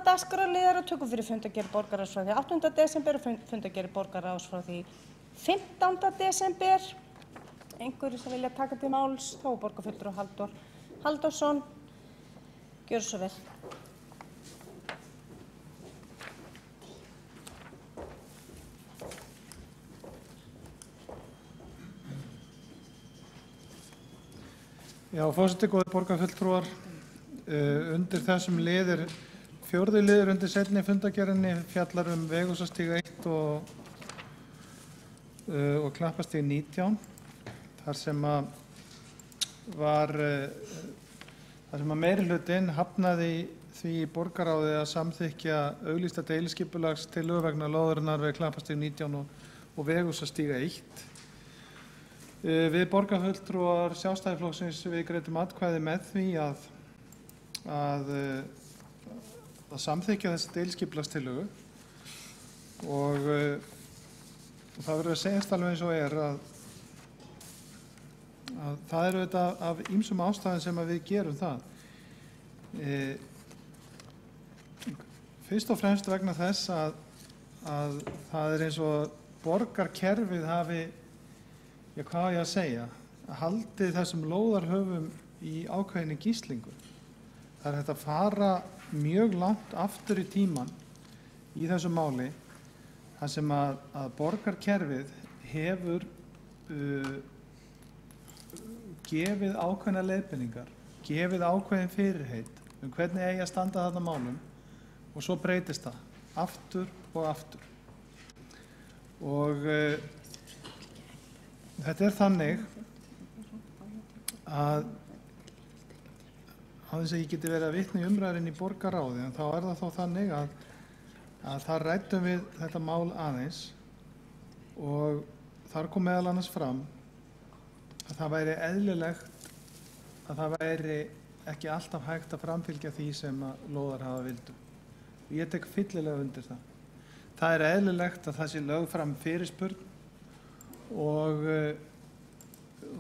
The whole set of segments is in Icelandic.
dagskrárliðar og tökum fyrir fundargerð borgarráðs frá því 8. desember og fundargerð borgarráðs frá því 15. desember. Einhverju sem vilja taka til máls, þá borgarfulltrúi Halldór Halldórsson. Gjörðu svo vel. Já, forseti, góðir borgarfulltrúar, undir þessum liðir, fjórði liður undir seinni fundargerðinni fjallar Veghúsastíg 1 og Klappastíg 19, þar sem meirihlutinn hafnaði því í borgarráði að samþykkja auglýsta deiliskipulagstillögu vegna lóðarinnar við Klappastíg 19 og Veghúsastíg 1. Við borgarfulltrúar Sjálfstæðisflokksins við greiddum atkvæði með því að samþykkja þessa deiliskipulagstillögu og það verður að segjast alveg eins og að það eru þetta af ýmsum ástæðum sem að við gerum það. Fyrst og fremst vegna þess að það er eins og borgarkerfið hafi, hvað á ég að segja, haldið þessum lóðarhöfum í ákveðinni gíslingu. Það er hægt að fara mjög langt aftur í tíman í þessu máli, þar sem að borgarkerfið hefur gefið ákveðna leiðbeiningar, gefið ákveðin fyrirheit hvernig eigi að standa þarna málum og svo breytist það aftur og aftur. Og þetta er þannig að þess að ég geti verið að vitna í umræðurinn í borgarráði, en þá er það þó þannig að þar ræddum við þetta mál aðeins og þar kom meðal annars fram að það væri eðlilegt að það væri ekki alltaf hægt að framfylgja því sem að lóðarhafa vildu. Ég tek fyllilega undir það. Það er eðlilegt að það sé lögð fram fyrirspurn og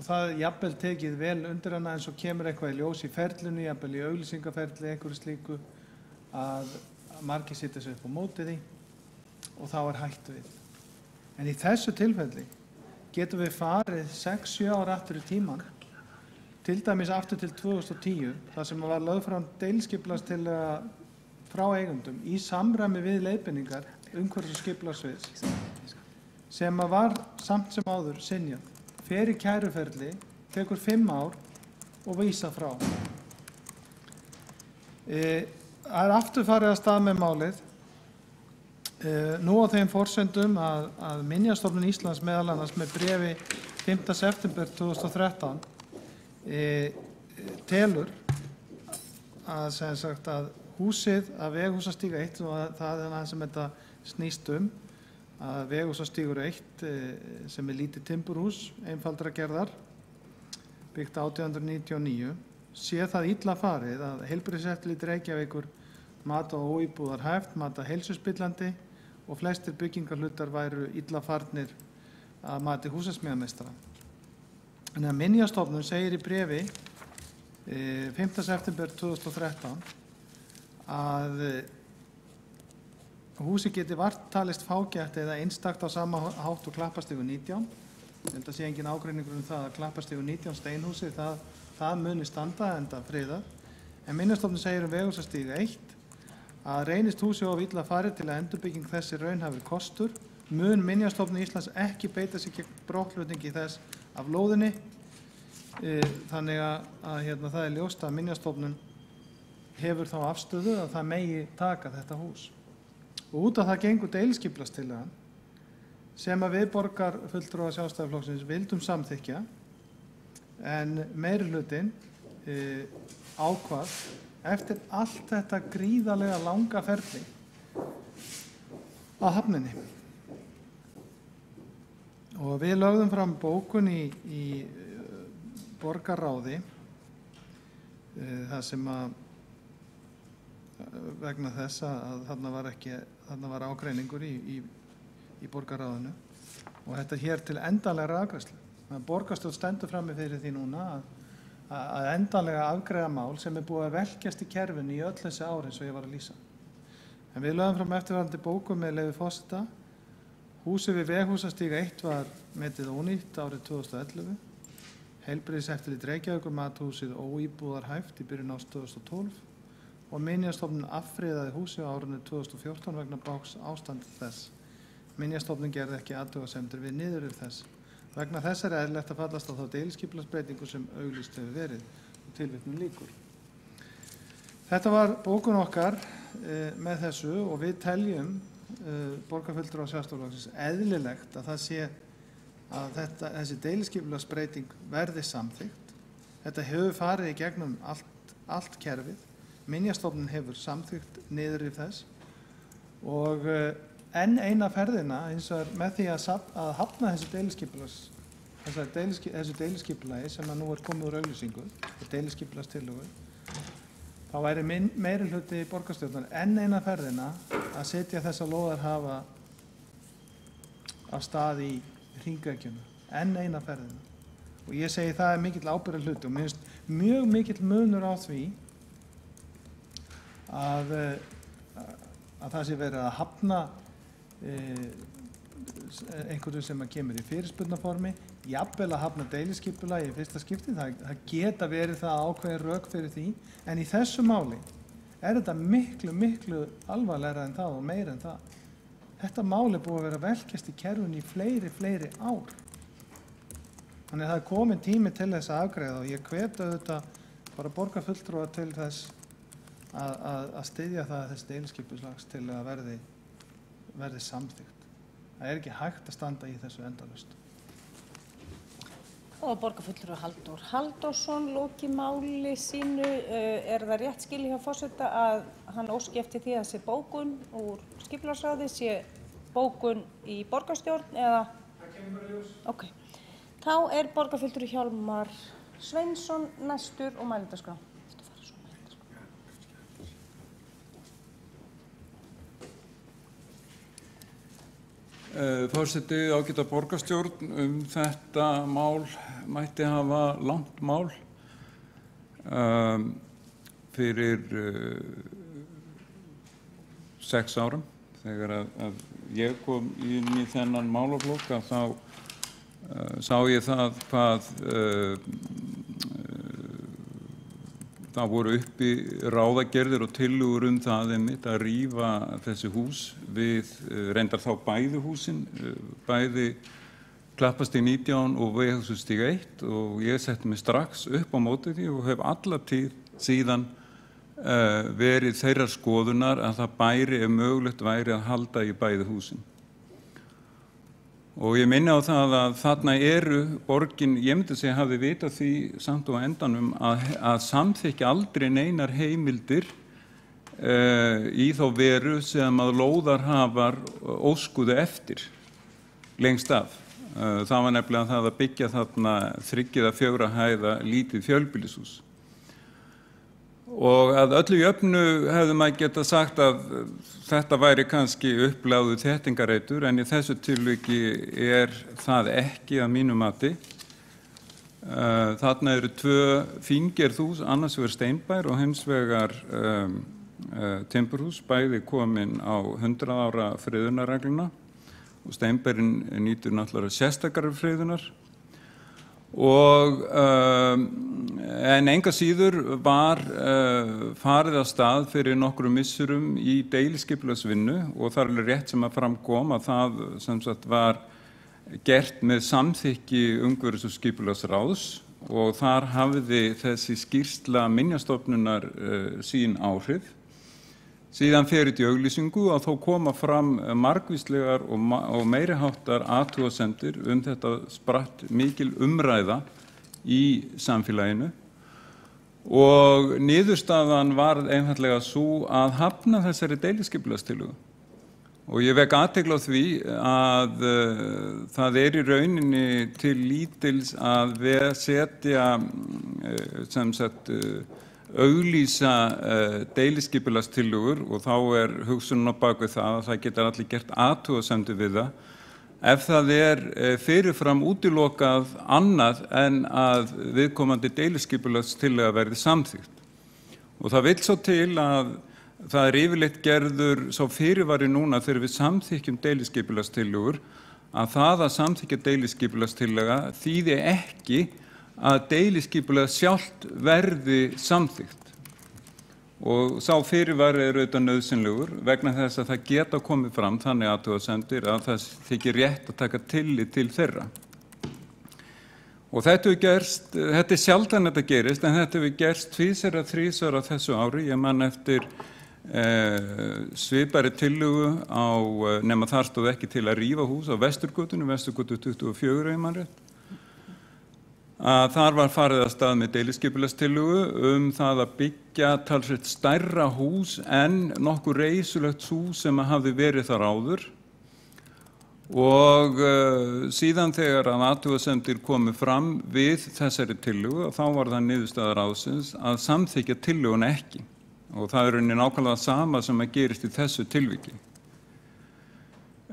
það er jafnvel tekið vel undir hana, en svo kemur eitthvað í ljós í ferlinu, jafnvel í auglýsingaferli, einhverju slíku, að margir sitja sig upp á móti því og þá er hætt við. En í þessu tilfelli getum við farið 6-7 ára aftur í tíman, til dæmis aftur til 2010, þar sem var lögð fram deiliskipulagstillaga frá eigendum í samræmi við leiðbeiningar umhverfis- og skipulagssviðs, sem var samt sem áður synjað, fer í kæruferli, tekur 5 ár og vísa frá. Það er aftur farið að stað með málið, nú á þeim forsendum að Minjastofnun Íslands meðal annars með bréfi 5. september 2013 telur að húsið að Veghúsastíg 1, og það er það sem þetta snýst að Veghúsastígur 1 sem er lítið timburhús, einfaldra gerðar, byggt 1899, sé það illa farið að Heilbrigðiseftirlit Reykjavíkur mat á óíbúðar hæft, mat á heilsuspillandi og flestir byggingarhlutar væru illa farnir að mati húsasmíðameistara. En að Minjastofnun segir í bréfi 5. september 2013 að húsið geti vart talist fágætt eða einstakt á sama hátt og Klappastígur 19. Þetta sé engin ágreiningur það að Klappastígur 19 steinhúsið, það muni standa enda friðað. En Minjastofnun segir Veghúsastíg 1 að reynist húsið of illa farið til að endurbygging þessi raunhæfur kostur, mun Minjastofnun Íslands ekki beita sig gegn brottflutningi þess af lóðinni. Þannig að það er ljóst að Minjastofnun hefur þá afstöðu að það megi taka þetta hús. Og út af það gengur deiliskipulagstillagan sem að við borgarfulltrúar Sjálfstæðisflokksins vildum samþykkja, en meirihlutinn ákvað eftir allt þetta gríðarlega langa ferli að hafninni. Og við lögðum fram bókun í borgarráði það sem að vegna þess að þarna var ágreiningur í borgarráðinu og þetta hér til endanlega afgreiðslu. Borgarstjórn stendur frammi fyrir því núna að endanlega afgreiða mál sem er búið að velkjast í kerfinu í öll þessi ár eins og ég var að lýsa. En við lögðum fram eftirfarandi bókun með leyfi forseta. Húsið við Veghúsastíg 1 var metið ónýtt árið 2011. Heilbrigðiseftirlit Reykjavíkur mat húsið óíbúðarhæft í byrjun árs 2012 og Minjastofnun affriðaði húsið á árinu 2014 vegna bágs ástand þess. Minjastofnun gerði ekki athugasemdir við niðurrif þess. Vegna þess eðlilegt að fallast á þá deiliskipulagsbreytingu sem auglýst hefur verið og tilvitnun lýkur. Þetta var bókun okkar með þessu og við teljum borgarfulltrúar Sjálfstæðisflokksins eðlilegt að það sé að þessi deiliskipulagsbreyting verði samþykkt. Þetta hefur farið í gegnum allt kerfið. Minjastofnun hefur samþykkt niðurrif þess og enn eina ferðina eins og með því að hafna þessu deiliskipulagi sem nú komið úr auglýsingu og deiliskipulagstillögu, þá væri meirihluti borgarstjórnar enn eina ferðina að setja þessa lóðarhafa af stað í hringekjuna, enn eina ferðina. Og ég segi það mikill ábyrgðarhluti og mér finnst mjög mikill munur á því að það sé verið að hafna einhverju sem kemur í fyrirspurnaformi, jafnvel að hafna deiliskipulagi í fyrsta skipti, það geta verið það ákveðin rök fyrir því, en í þessu máli þetta miklu alvarlegra en það og meira en það. Þetta mál búið að vera velkjast í kerfinu í fleiri ár. Þannig að það komin tími til þess að afgreiða og ég hvet auðvitað bara borgarfulltrúa til þess að styðja það þessi deiliskipulags til að verði samþykkt. Það ekki hægt að standa í þessu endalaust. Og borgarfulltrúi Halldór Halldórsson loki máli sínu. Er það rétt skilið hjá forseta að hann óski eftir því að sé bókun úr skipulagsráði, sé bókun í borgarstjórn eða? Það kemur bara ljós. Ok. Þá borgarfulltrúi Hjálmar Sveinsson næstur og mælendaskrá. Forseti, ágæta borgarstjórn, þetta mál mætti hafa langt mál fyrir 6 árum. Þegar að ég kom inn í þennan málaflokk þá sá ég það hvað það voru uppi ráðagerðir og tillögur það einmitt að rífa þessi hús við reyndar þá bæði húsin, bæði Klappastíg 19 og Veghúsastíg 1 og ég setti mig strax upp á móti því og hef alla tíð síðan verið þeirrar skoðunar að það bæri ef mögulegt væri að halda í bæði húsin. Og ég minni á það að þarna borgin, ég myndi segja hafi vitað því samt og endanum að samþykkja aldrei neinar heimildir í þá veru sem að lóðarhafar óskuðu eftir lengst af. Það var nefnilega það að byggja þarna 3 eða 4 hæða lítið fjölbýlishús. Og að öllu jöfnu hefði maður getað sagt að þetta væri kannski uppláðu þéttingareitur en í þessu tilviki það ekki að mínu mati. Þarna 2 fíngerð hús, annars vegar steinbær og hins vegar timburhús, bæði komin á 100 ára friðunarregluna og steinbærin nýtur náttúrulega sérstakar friðunar. En enga síður var farið af stað fyrir nokkrum misserum í deiliskipulagsvinnu og það alveg rétt sem að framkom að það sem sagt var gert með samþykki umhverfis- og skipulagsráðs og þar hafði þessi skýrsla Minjastofnunar sín áhrif. Síðan fer í auglýsingu að þó koma fram margvíslegar og meiriháttar athugasemdir þetta spratt mikil umræða í samfélaginu og niðurstaðan varð einfaldlega sú að hafna þessari deiliskipulagstillögu. Og ég vek athygli á því að það í rauninni til lítils að setja sem sagt auglýsa deiliskipulagstillögur og þá hugsunin á bak við það að það geta allir gert athugasemdir við það ef það fyrirfram útilokað annað en að viðkomandi deiliskipulagstillaga verði samþykkt. Og það vill svo til að það yfirleitt gerður sá fyrirvari núna þegar við samþykkjum deiliskipulagstillögur að það að samþykkja deiliskipulagstillaga þýði ekki að deiliskipulag sjálft verði samþykkt. Og sá fyrirvari auðvitað nauðsynlegur vegna þess að það geta komið fram þannig athugasemdir að það þykir rétt að taka tillit til þeirra. Og þetta sjaldan þetta gerist, en þetta hefur gerst tvisvar eða þrisvar á þessu ári. Ég man eftir svipari tillögu nema þar stóð ekki til að rífa hús á Vesturgötunni, Vesturgötu 24 ef man rétt. Þar var farið af stað með deiliskipulagstillögu það að byggja talsvert stærra hús en nokkuð reisulegt hús sem hafði verið þar áður. Og síðan þegar að athugasemdir komu fram við þessari tillögu, þá var það niðurstaða ráðsins að samþykkja tillöguna ekki. Og það er rauninni nákvæmlega sama sem að gerist í þessu tilviki.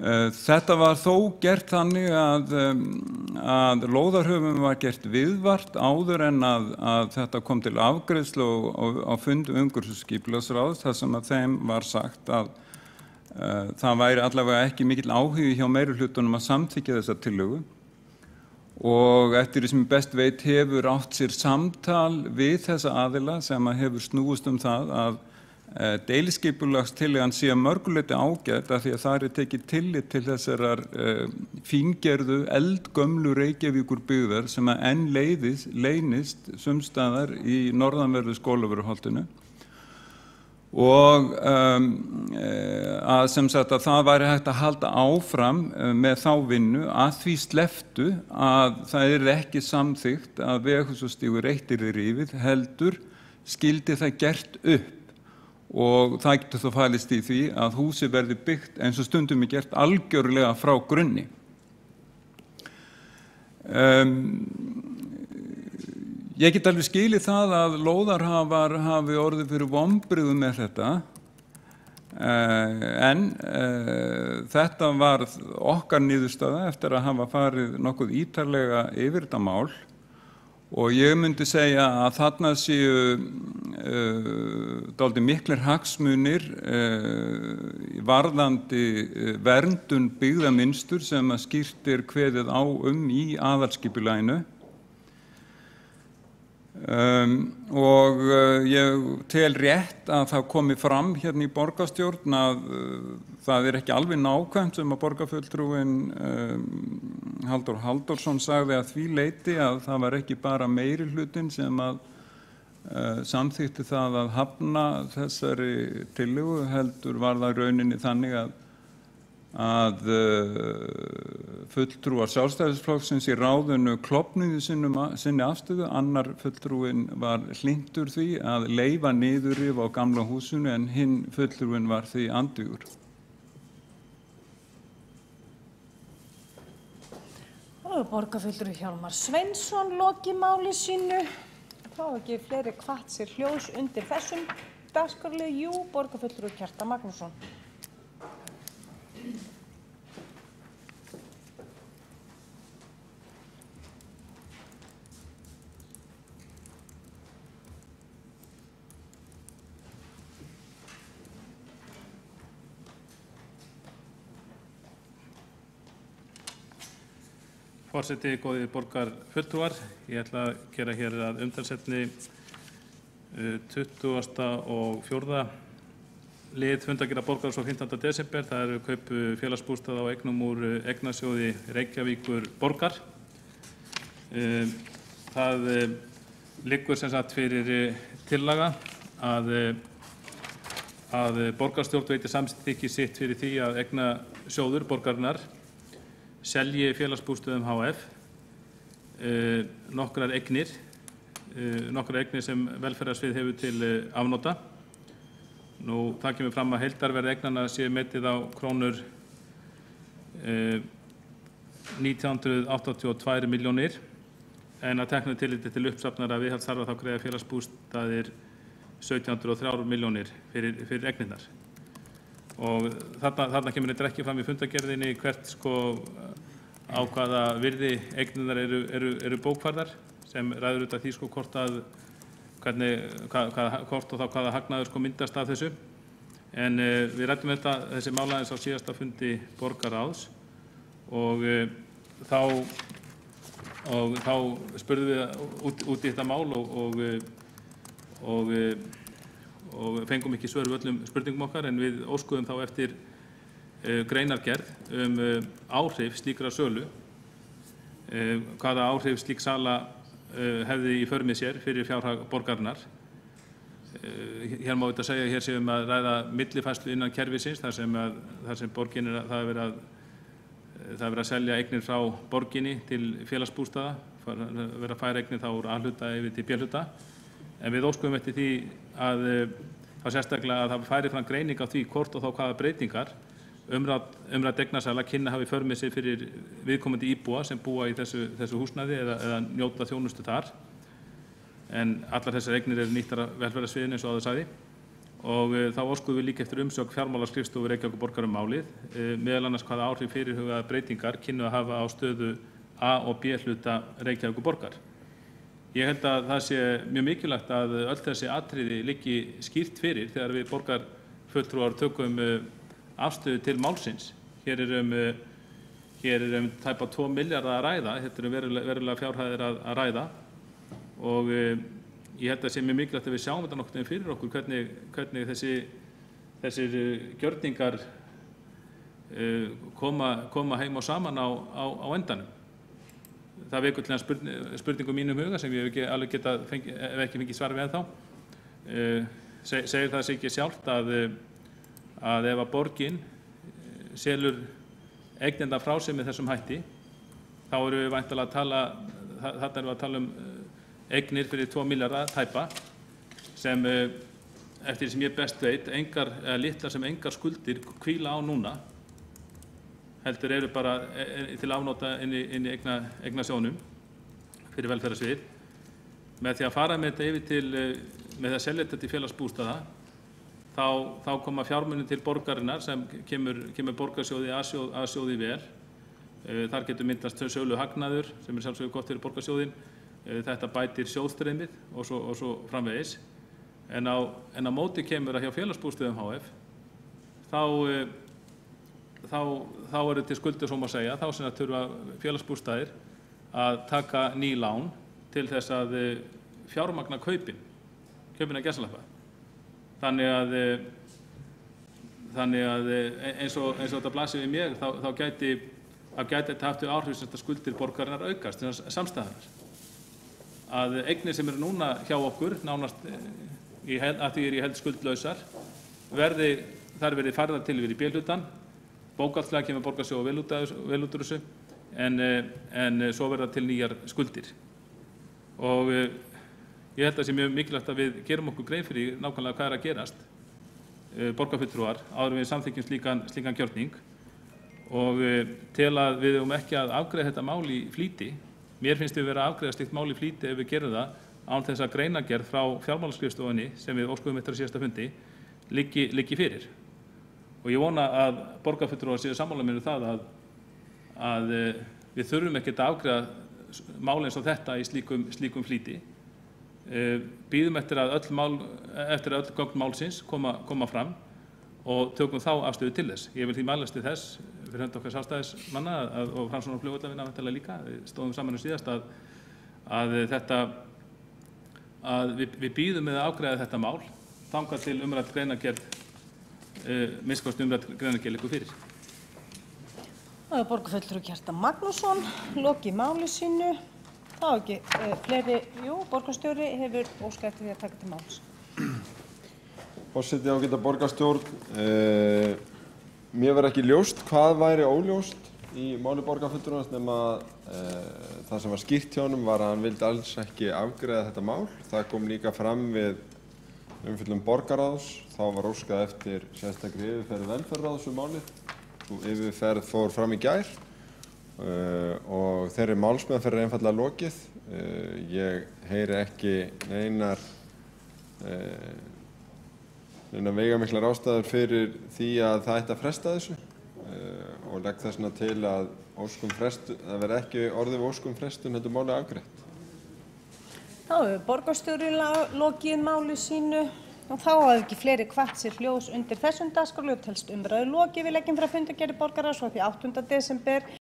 Þetta var þó gert þannig að lóðarhöfum var gert viðvart áður en að þetta kom til afgreiðslu á fundi umhverfis- og skipulagsráðs þar sem að þeim var sagt að það væri allavega ekki mikill áhugi hjá meirihlutanum að samþykkja þessa tillögu. Og eftir því sem best veit hefur átt sér samtal við þessa aðila sem að hefur snúist það að deiliskipulagstillagan sé að mörgu leyti ágætt af því að þar tekið tillit til þessarar fíngerðu eldgömlu Reykjavíkurbyggðar sem að enn leynist sumstaðar í norðanverðu Skólavörðuholtinu. Og að sem sagt að það væri hægt að halda áfram með þá vinnu að því slepptu að það ekki samþykkt að Veghúsastígur 1 yrði rifið, heldur skyldi það gert upp. Og það getur þá falist í því að húsið verði byggt eins og stundum gert algjörlega frá grunni. Ég get alveg skilið það að lóðarhafar hafi orðið fyrir vonbrigðum með þetta, en þetta var okkar niðurstaða eftir að hafa farið nokkuð ítarlega yfir þetta mál. Og ég myndi segja að þarna séu dálítið miklir hagsmunir varðandi verndun byggðamynstur sem að skýrt kveðið á í aðalskipulaginu. Og ég tel rétt að það komi fram hérna í borgarstjórn að það ekki alveg nákvæmt sem að borgarfulltrúinn Halldór Halldórsson sagði að því leyti að það var ekki bara meirihlutinn sem að samþykkti það að hafna þessari tillögu, heldur var það rauninni þannig að fulltrúar Sjálfstæðisflokksins í ráðinu klofnuðu sinni afstöðu. Annar fulltrúinn var hlynntur því að leyfa niðurrif á gamla húsinu en hinn fulltrúinn var því andvígur. Borgarfulltrúi Hjálmar Sveinsson lokið máli sínu. Þá ekki fleiri hvatt sér hljós undir þessum dagskrárlið. Jú, borgarfulltrúi Kjartan Magnússon. Forseti, góðir borgarfulltrúar, ég ætla að gera hér að umtalsefni 24. lið fundargerðar borgarráðs á 15. desember. Það eru kaup félagsbústaða á eignum úr eignasjóði Reykjavíkur borgar. Það liggur sem sagt fyrir tillaga að borgarstjórn veiti samþykki sitt fyrir því að eignasjóður borgarinnar selji félagsbústöðum HF nokkrar eignir sem velferðarsvið hefur til afnota. Nú, það kemur fram að heildarverð eignanna sé metið á krónur 1982 milljónir, en að teknu tilliti til uppsafnara viðhaldsþarfa þá greiða félagsbústaðir 1703 milljónir fyrir eignirnar. Og þarna kemur þetta ekki fram í fundargerðinni hvert á hvaða virði eignirnar eru bókfærðar, sem ræður út af því hvort og þá hvaða hagnaður myndast af þessu. En við ræddum þessi mál aðeins á síðasta fundi borgarráðs og þá spurðum við út í þetta mál og fengum ekki svör við öllum spurningum okkar, en við óskuðum þá eftir greinargerð áhrif slíkra sölu, hvaða áhrif slík sala hefði í för með sér fyrir fjárhag borgarinnar. Hér má auðvitað segja að hér séum að ræða millifærslu innan kerfisins þar sem borgin það er verið að selja eignir frá borginni til félagsbústaða, verið að færa eignir þá úr A-hluta yfir til B-hluta. En við óskuðum eftir því að þá sérstaklega að það færi fram greining á því hvort og þá hvaða breytingar umrædd eignasala kynni hafi í för með sér fyrir viðkomandi íbúa sem búa í þessu húsnæði eða njóta þjónustu þar. En allar þessar eignir eru nýttar af velferðarsviðinu eins og áður sagði. Og þá óskuðum við líka eftir umsögn fjármálaskrifstofu Reykjavíkurborgar málið, meðal annars hvaða áhrif fyrirhugaðar breytingar kynnu að hafa á stöðu A- og B-hluta Reykjavíkurborgar. Ég held að það sé mjög mikilvægt að öll þessi atriði liggi skýrt fyrir þegar við borgarfulltrúar tökum afstöðu til málsins. Hér er tæpa 2 milljarða að ræða, þetta eru verulega fjárhæðir að ræða og ég held að það sé mjög mikilvægt að við sjáum þetta nokkuð fyrir okkur hvernig þessir gjörningar koma heim og saman á endanum. Það vekur til spurningu mínum huga sem ég hef ekki fengið svar við ennþá. Segir það sig ekki sjálft að ef að borgin selur eignirnar frá sig með þessum hætti, þá erum við væntanlega að tala um eignir fyrir 2 milljarða tæpa sem eftir því sem ég best veit litlar sem engar skuldir hvíla á núna, heldur eru bara til afnóta inn í eignasjónum fyrir velferðarsvið. Með því að fara með þetta yfir til, með að selja þetta til félagsbústaða, þá koma fjármunir til borgarinnar sem kemur borgarsjóði að sjóði vel. Þar getur myndast sölu hagnaður sem sjálfsögðu gott fyrir borgarsjóðin. Þetta bætir sjóðstreymið og svo framvegis. En á móti kemur að hjá félagsbústöðum HF þá eru til skuldir sem að segja, þá sem að þurfa félagsbústaðir að taka ný lán til þess að fjármagna kaupin að gæsalappa. Þannig að eins og þetta blasir við mér, þá gæti þetta haft áhrif sem skuldir borgarinnar aukast, samstæðanar. Að eignir sem eru núna hjá okkur, nánast að því ég held skuldlausar, þar verði færðar til yfir í B-hlutann. Bókhaldslega kemur borgarsjóður vel út úr þessu, en svo verða til nýjar skuldir. Og ég held að það sé mjög mikilvægt að við gerum okkur grein fyrir nákvæmlega hvað að gerast, borgarfulltrúar, áður en við samþykkjum slíkan gjörning, og tel að við eigum ekki að afgreiða þetta mál í flýti. Mér finnst við vera að afgreiða slíkt mál í flýti ef við gerum það án þess að greinargerð frá fjármálaskrifstofunni sem við óskuðum eftir að síðasta fundi liggi fyrir. Og ég vona að borgarfulltrúar séu sammála mér um það að við þurfum ekkert að afgreiða mál eins og þetta í slíkum flýti. Bíðum eftir að öll gögn málsins koma fram og tökum þá afstöðu til þess. Ég vil því mælast til þess fyrir hönd okkar sjálfstæðismanna og Framsóknarflugvallarvinna væntanlega líka. Við stóðum saman síðast að við bíðum með að afgreiða þetta mál þangað til umrædd greinargerð liggur fyrir. Það er borgarfulltrúi Kjartan Magnússon, lokið máli sínu. Þá ekki fleiri, borgarstjóri hefur óskað eftir því að taka til máls. Forseti, ágæta borgarstjórn, mér var ekki ljóst hvað væri óljóst í máli borgarfulltrúans nema það sem var skýrt hjá honum var að hann vildi alls ekki afgreiða þetta mál. Það kom líka fram við umfjöllun borgarráðs, þá var óskað eftir sérstakri yfirferð velferðarráðs málið. Sú yfirferð fór fram í gær og þeirri málsmeðferð er einfaldlega lokið. Ég heyri ekki neinar veigamiklar ástæður fyrir því að það ætti að fresta þessu og legg þess vegna til að það verði ekki orðið við óskum frestun heldur málið afgreitt. Þá hefur borgarstjóri lokið máli sínu. Og þá hafa ekki fleiri kvatt sér hljós undir þessum dagskrárlið og telst umræðu lokið. Við leggjum frá fundargerð borgarráðs frá því 8. desember